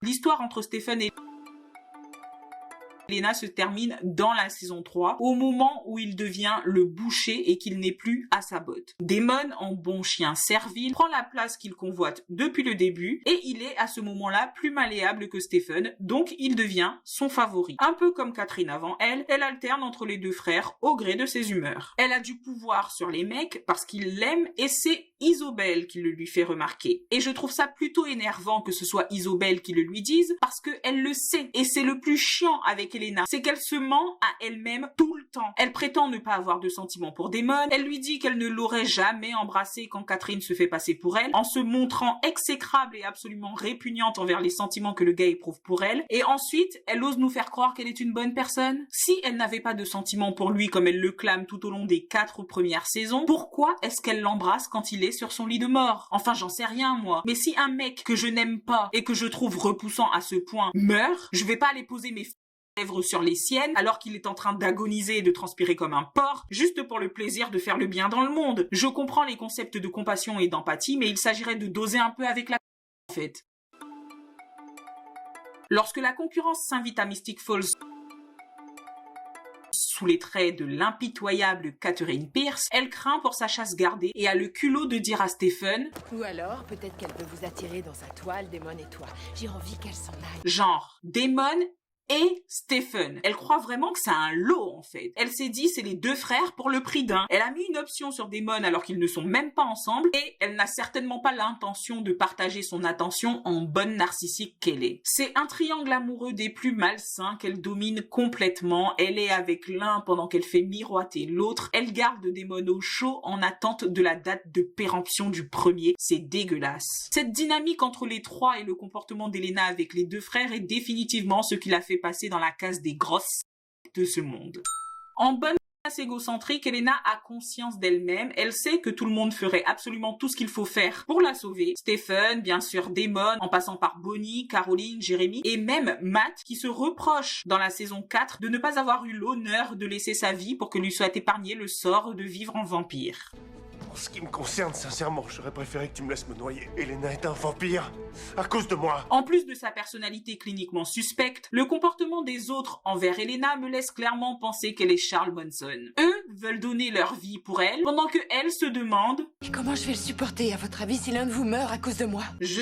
L'histoire entre Stephen et Elena se termine dans la saison 3, au moment où il devient le boucher et qu'il n'est plus à sa botte. Damon, en bon chien servile, prend la place qu'il convoite depuis le début et il est à ce moment-là plus malléable que Stephen, donc il devient son favori. Un peu comme Catherine avant elle, elle alterne entre les deux frères au gré de ses humeurs. Elle a du pouvoir sur les mecs parce qu'il l'aime et c'est Isobel qui le lui fait remarquer. Et je trouve ça plutôt énervant que ce soit Isobel qui le lui dise parce qu'elle le sait. Et c'est le plus chiant avec Elena, c'est qu'elle se ment à elle-même tout le temps. Elle prétend ne pas avoir de sentiments pour Damon, elle lui dit qu'elle ne l'aurait jamais embrassé quand Catherine se fait passer pour elle, en se montrant exécrable et absolument répugnante envers les sentiments que le gars éprouve pour elle, et ensuite, elle ose nous faire croire qu'elle est une bonne personne. Si elle n'avait pas de sentiments pour lui comme elle le clame tout au long des 4 premières saisons, pourquoi est-ce qu'elle l'embrasse quand il est sur son lit de mort? Enfin, j'en sais rien, moi. Mais si un mec que je n'aime pas et que je trouve repoussant à ce point meurt, je vais pas aller poser mes lèvres sur les siennes alors qu'il est en train d'agoniser et de transpirer comme un porc, juste pour le plaisir de faire le bien dans le monde. Je comprends les concepts de compassion et d'empathie, mais il s'agirait de doser un peu avec la en fait. Lorsque la concurrence s'invite à Mystic Falls sous les traits de l'impitoyable Catherine Pierce, elle craint pour sa chasse gardée et a le culot de dire à Stephen « Ou alors, peut-être qu'elle peut vous attirer dans sa toile, Damon et toi. J'ai envie qu'elle s'en aille. » Genre, Damon et Stephen. Elle croit vraiment que c'est un lot, en fait. Elle s'est dit, c'est les deux frères pour le prix d'un. Elle a mis une option sur Damon alors qu'ils ne sont même pas ensemble et elle n'a certainement pas l'intention de partager son attention en bonne narcissique qu'elle est. C'est un triangle amoureux des plus malsains qu'elle domine complètement. Elle est avec l'un pendant qu'elle fait miroiter l'autre. Elle garde Damon au chaud en attente de la date de péremption du premier. C'est dégueulasse. Cette dynamique entre les trois et le comportement d'Elena avec les deux frères est définitivement ce qui l'a fait passer dans la case des grosses de ce monde. En bonne race égocentrique, Elena a conscience d'elle-même, elle sait que tout le monde ferait absolument tout ce qu'il faut faire pour la sauver. Stephen, bien sûr Damon, en passant par Bonnie, Caroline, Jérémy et même Matt qui se reproche dans la saison 4 de ne pas avoir eu l'honneur de laisser sa vie pour que lui soit épargné le sort de vivre en vampire. En ce qui me concerne, sincèrement, j'aurais préféré que tu me laisses me noyer. Elena est un vampire, à cause de moi. En plus de sa personnalité cliniquement suspecte, le comportement des autres envers Elena me laisse clairement penser qu'elle est Charles Manson. Eux veulent donner leur vie pour elle, pendant que elle se demande « Et comment je vais le supporter, à votre avis, si l'un de vous meurt à cause de moi ? » Je